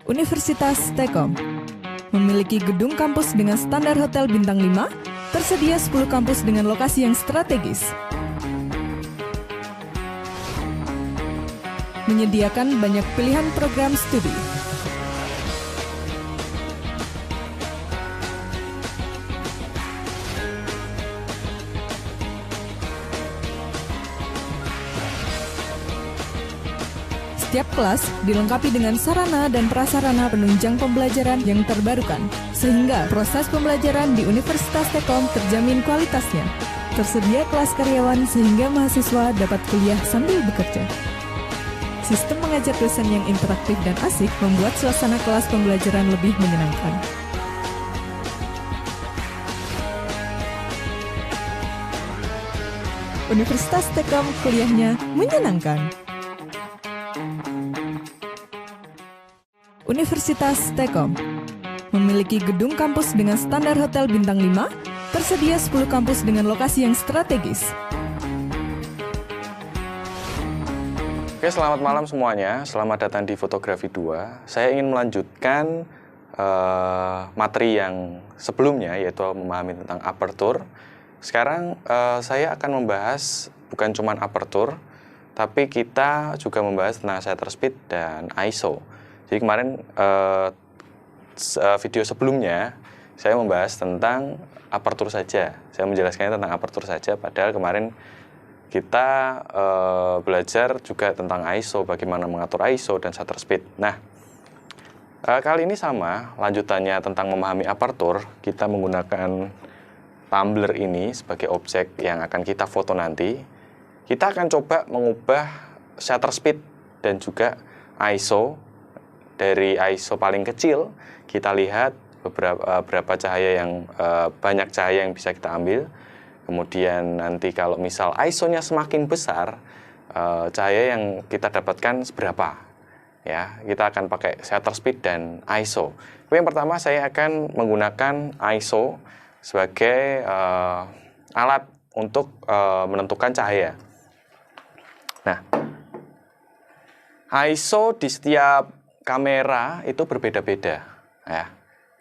Universitas Telkom memiliki gedung kampus dengan standar hotel bintang 5, tersedia 10 kampus dengan lokasi yang strategis. Menyediakan banyak pilihan program studi. Setiap kelas dilengkapi dengan sarana dan prasarana penunjang pembelajaran yang terbarukan, sehingga proses pembelajaran di Universitas Telkom terjamin kualitasnya. Tersedia kelas karyawan sehingga mahasiswa dapat kuliah sambil bekerja. Sistem mengajar dosen yang interaktif dan asik membuat suasana kelas pembelajaran lebih menyenangkan. Universitas Telkom, kuliahnya menyenangkan. Universitas Telkom memiliki gedung kampus dengan standar hotel bintang 5, tersedia 10 kampus dengan lokasi yang strategis. Oke, selamat malam semuanya. Selamat datang di Fotografi 2. Saya ingin melanjutkan materi yang sebelumnya, yaitu memahami tentang aperture. Sekarang saya akan membahas bukan cuma aperture, tapi kita juga membahas tentang shutter speed dan ISO. Jadi kemarin video sebelumnya saya membahas tentang aperture saja. Saya menjelaskannya tentang aperture saja, padahal kemarin kita belajar juga tentang ISO, bagaimana mengatur ISO dan shutter speed. Nah, kali ini sama, lanjutannya tentang memahami aperture. Kita menggunakan tumbler ini sebagai objek yang akan kita foto nanti. Kita akan coba mengubah shutter speed dan juga ISO. Dari ISO paling kecil, kita lihat berapa cahaya yang banyak cahaya yang bisa kita ambil. Kemudian nanti kalau misal ISO-nya semakin besar, cahaya yang kita dapatkan seberapa. Ya, kita akan pakai shutter speed dan ISO. Tapi yang pertama saya akan menggunakan ISO sebagai alat untuk menentukan cahaya. Nah, ISO di setiap kamera itu berbeda-beda, ya.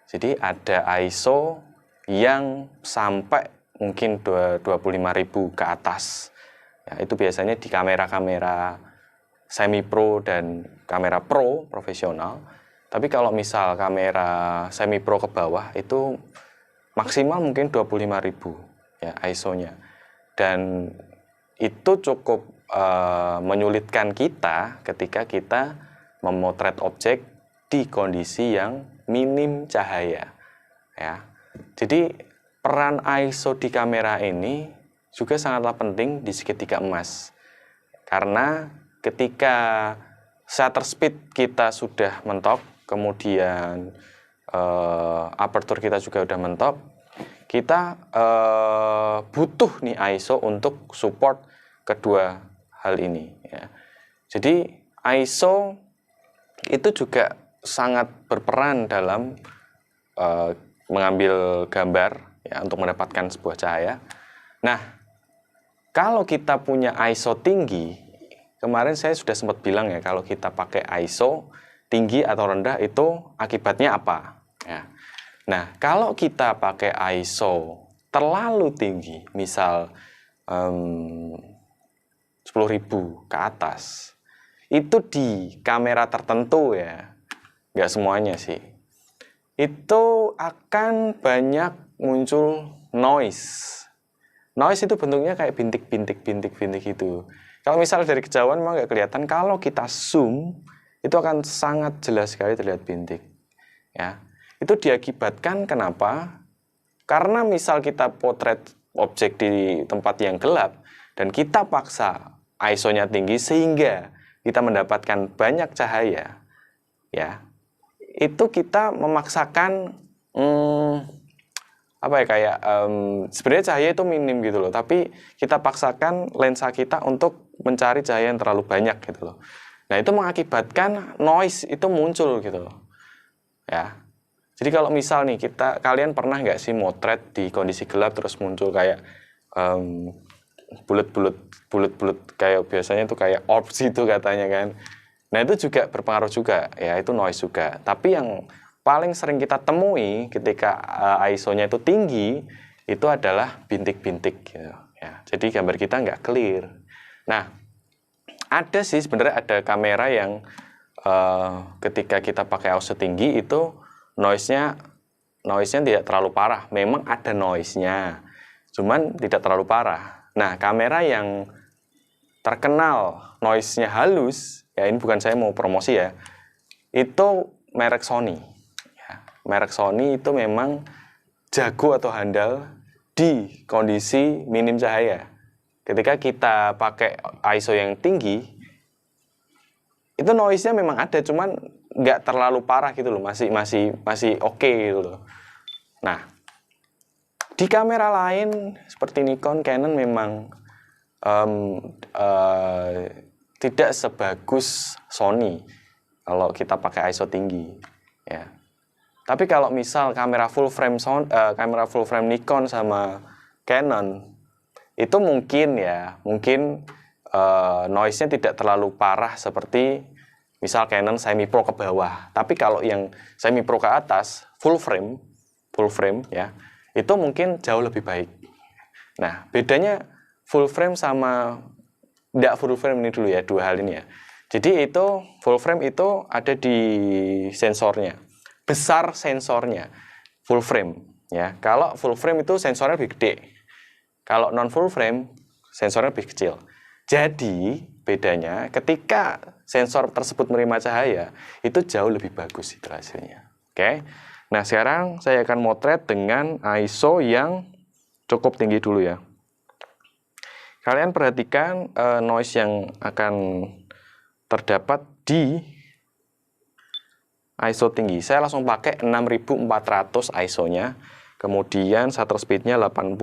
Jadi ada ISO yang sampai mungkin 25.000 ke atas. Ya, itu biasanya di kamera-kamera semi pro dan kamera pro profesional. Tapi kalau misal kamera semi pro ke bawah itu maksimal mungkin 25.000 ya ISO-nya. Dan itu cukup menyulitkan kita ketika kita memotret objek di kondisi yang minim cahaya. Ya. Jadi peran ISO di kamera ini juga sangatlah penting di segitiga emas. Karena ketika shutter speed kita sudah mentok, kemudian aperture kita juga sudah mentok, kita butuh nih ISO untuk support kedua hal ini. Ya. Jadi ISO itu juga sangat berperan dalam mengambil gambar ya, untuk mendapatkan sebuah cahaya. Nah, kalau kita punya ISO tinggi, kemarin saya sudah sempat bilang ya, kalau kita pakai ISO tinggi atau rendah itu akibatnya apa? Ya. Nah, kalau kita pakai ISO terlalu tinggi, misal 10.000 ke atas, itu di kamera tertentu ya, nggak semuanya sih, itu akan banyak muncul noise. Noise itu bentuknya kayak bintik-bintik itu. Kalau misal dari kejauhan memang nggak kelihatan, kalau kita zoom, itu akan sangat jelas sekali terlihat bintik. Ya, itu diakibatkan kenapa? Karena misal kita potret objek di tempat yang gelap, dan kita paksa ISO-nya tinggi sehingga kita mendapatkan banyak cahaya, ya, itu kita memaksakan sebenarnya cahaya itu minim gitu loh, tapi kita paksakan lensa kita untuk mencari cahaya yang terlalu banyak gitu loh. Nah, itu mengakibatkan noise itu muncul gitu loh, ya. Jadi kalau misal nih kalian pernah nggak sih motret di kondisi gelap terus muncul kayak bulat-bulat kayak biasanya tuh kayak orbs itu katanya kan. Nah, itu juga berpengaruh juga, ya, itu noise juga. Tapi yang paling sering kita temui ketika ISO-nya itu tinggi, itu adalah bintik-bintik, gitu, ya. Jadi gambar kita nggak clear. Nah, ada sih sebenarnya ada kamera yang ketika kita pakai ISO tinggi itu noise-nya tidak terlalu parah. Memang ada noise-nya, cuman tidak terlalu parah. Nah, kamera yang terkenal noise-nya halus, ya ini bukan saya mau promosi ya, itu merek Sony. Ya, merek Sony itu memang jago atau handal di kondisi minim cahaya. Ketika kita pakai ISO yang tinggi, itu noise-nya memang ada, cuman nggak terlalu parah gitu loh, masih oke gitu loh. Nah, di kamera lain seperti Nikon, Canon memang tidak sebagus Sony kalau kita pakai ISO tinggi, ya. Tapi kalau misal kamera full frame Nikon sama Canon itu mungkin noise-nya tidak terlalu parah seperti misal Canon semi pro ke bawah. Tapi kalau yang semi pro ke atas full frame ya, itu mungkin jauh lebih baik. Nah, bedanya full frame sama tidak full frame ini dulu ya, dua hal ini ya. Jadi itu full frame itu ada di sensornya. Besar sensornya full frame ya. Kalau full frame itu sensornya lebih gede. Kalau non full frame sensornya lebih kecil. Jadi bedanya ketika sensor tersebut menerima cahaya itu jauh lebih bagus itu hasilnya. Oke. Nah, sekarang saya akan motret dengan ISO yang cukup tinggi dulu ya. Kalian perhatikan noise yang akan terdapat di ISO tinggi. Saya langsung pakai 6400 ISO-nya. Kemudian shutter speed-nya 80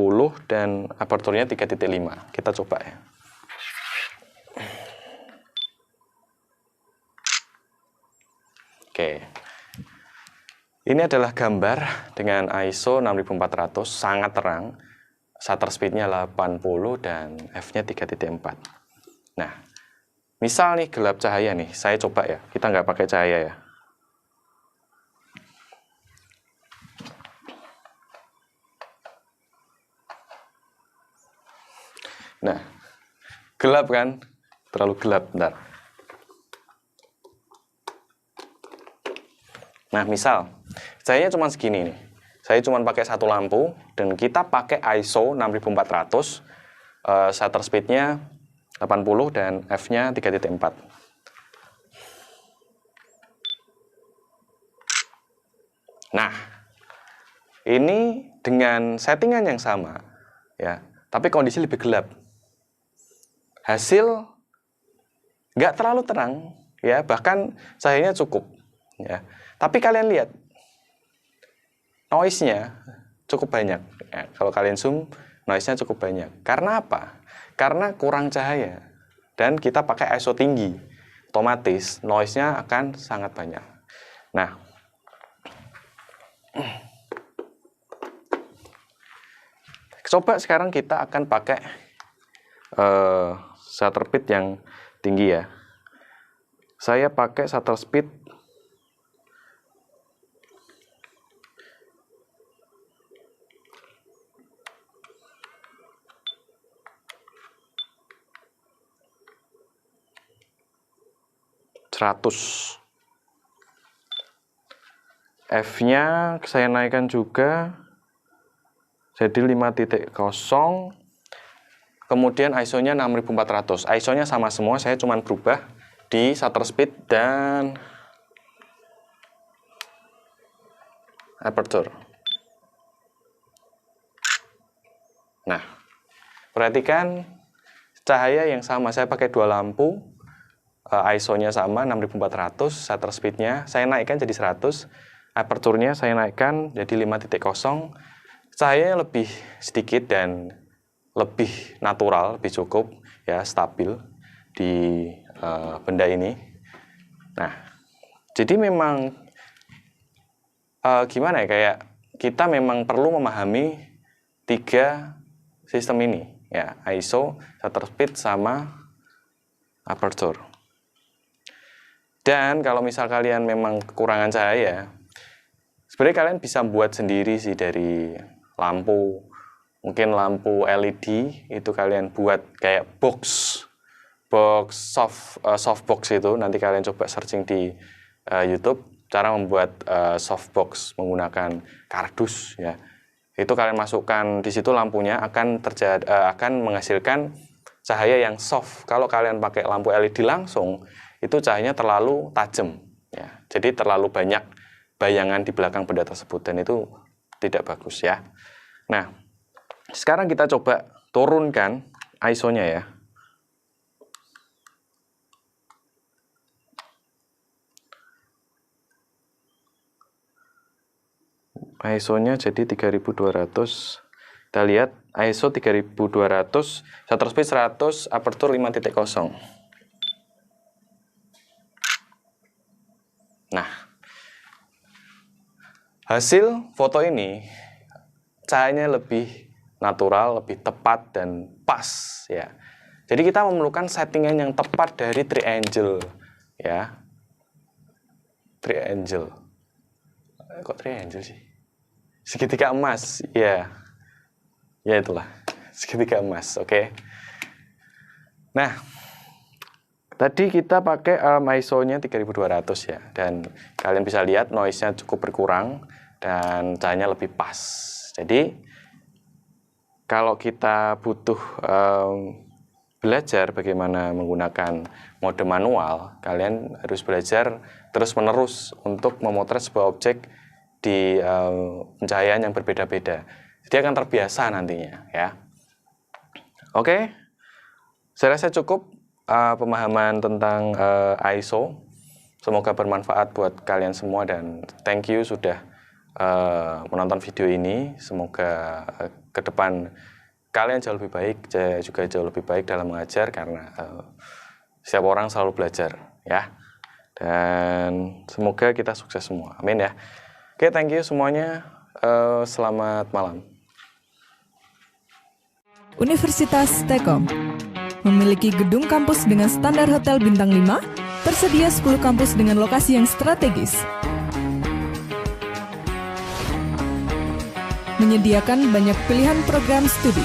dan aperturnya 3.5. Kita coba ya. Oke. Ini adalah gambar dengan ISO 6400, sangat terang. Shutter speed-nya 80 dan f-nya 3.4. Nah, misal nih gelap cahaya nih, saya coba ya. Kita nggak pakai cahaya ya. Nah, gelap kan? Terlalu gelap, bentar. Nah, misal, cahayanya cuma segini nih. Saya cuma pakai satu lampu, dan kita pakai ISO 6400, shutter speed-nya 80 dan f-nya 3.4. Nah, ini dengan settingan yang sama, ya, tapi kondisi lebih gelap. Hasil nggak terlalu terang, ya, bahkan cahayanya cukup, ya. Tapi kalian lihat, noise-nya cukup banyak. Ya, kalau kalian zoom, noise-nya cukup banyak. Karena apa? Karena kurang cahaya. Dan kita pakai ISO tinggi. Otomatis, noise-nya akan sangat banyak. Nah, coba sekarang kita akan pakai shutter speed yang tinggi ya. Saya pakai shutter speed 100. F-nya saya naikkan juga jadi 5.0. Kemudian ISO-nya 6400. ISO-nya sama semua, saya cuma berubah di shutter speed dan aperture. Nah, perhatikan cahaya yang sama, saya pakai dua lampu, ISO-nya sama 6400, shutter speed-nya saya naikkan jadi 100, aperture-nya saya naikkan jadi 5.0. Cahayanya lebih sedikit dan lebih natural, lebih cukup, ya, stabil di benda ini. Nah, jadi memang gimana ya, kayak kita memang perlu memahami 3 sistem ini, ya, ISO, shutter speed, sama aperture. Dan kalau misal kalian memang kekurangan cahaya, sebenarnya kalian bisa buat sendiri sih dari lampu. Mungkin lampu LED itu kalian buat kayak box softbox itu. Nanti kalian coba searching di YouTube cara membuat softbox menggunakan kardus ya. Itu kalian masukkan di situ, lampunya akan menghasilkan cahaya yang soft. Kalau kalian pakai lampu LED langsung, itu cahayanya terlalu tajam ya. Jadi terlalu banyak bayangan di belakang benda tersebut dan itu tidak bagus ya. Nah, sekarang kita coba turunkan ISO-nya ya. ISO-nya jadi 3200. Kita lihat ISO 3200, shutter speed 100, aperture 5.0. Nah, hasil foto ini cahayanya lebih natural, lebih tepat dan pas ya. Jadi kita memerlukan settingan yang tepat dari triangle ya. Triangle. Kok triangle sih? Segitiga emas, ya. Ya itulah, segitiga emas, oke. Nah, tadi kita pakai ISO-nya 3200 ya, dan kalian bisa lihat noise-nya cukup berkurang dan cahayanya lebih pas. Jadi kalau kita butuh belajar bagaimana menggunakan mode manual, kalian harus belajar terus-menerus untuk memotret sebuah objek di pencahayaan yang berbeda-beda. Jadi akan terbiasa nantinya ya. Oke, saya rasa cukup pemahaman tentang ISO. Semoga bermanfaat buat kalian semua dan thank you sudah menonton video ini. Semoga ke depan kalian jauh lebih baik, saya juga jauh lebih baik dalam mengajar karena setiap orang selalu belajar ya. Dan semoga kita sukses semua. Amin ya. Oke, thank you semuanya. Selamat malam. Universitas T-Kom memiliki gedung kampus dengan standar hotel bintang 5, tersedia 10 kampus dengan lokasi yang strategis. Menyediakan banyak pilihan program studi.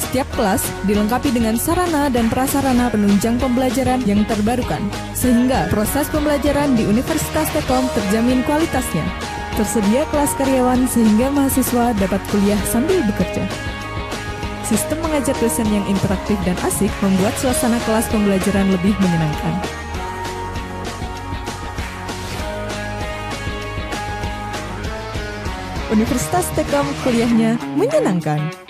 Setiap kelas dilengkapi dengan sarana dan prasarana penunjang pembelajaran yang terbarukan, sehingga proses pembelajaran di Universitas T-Kom terjamin kualitasnya. Tersedia kelas karyawan sehingga mahasiswa dapat kuliah sambil bekerja. Sistem mengajar dosen yang interaktif dan asik membuat suasana kelas pembelajaran lebih menyenangkan. Universitas T-Kom kuliahnya menyenangkan.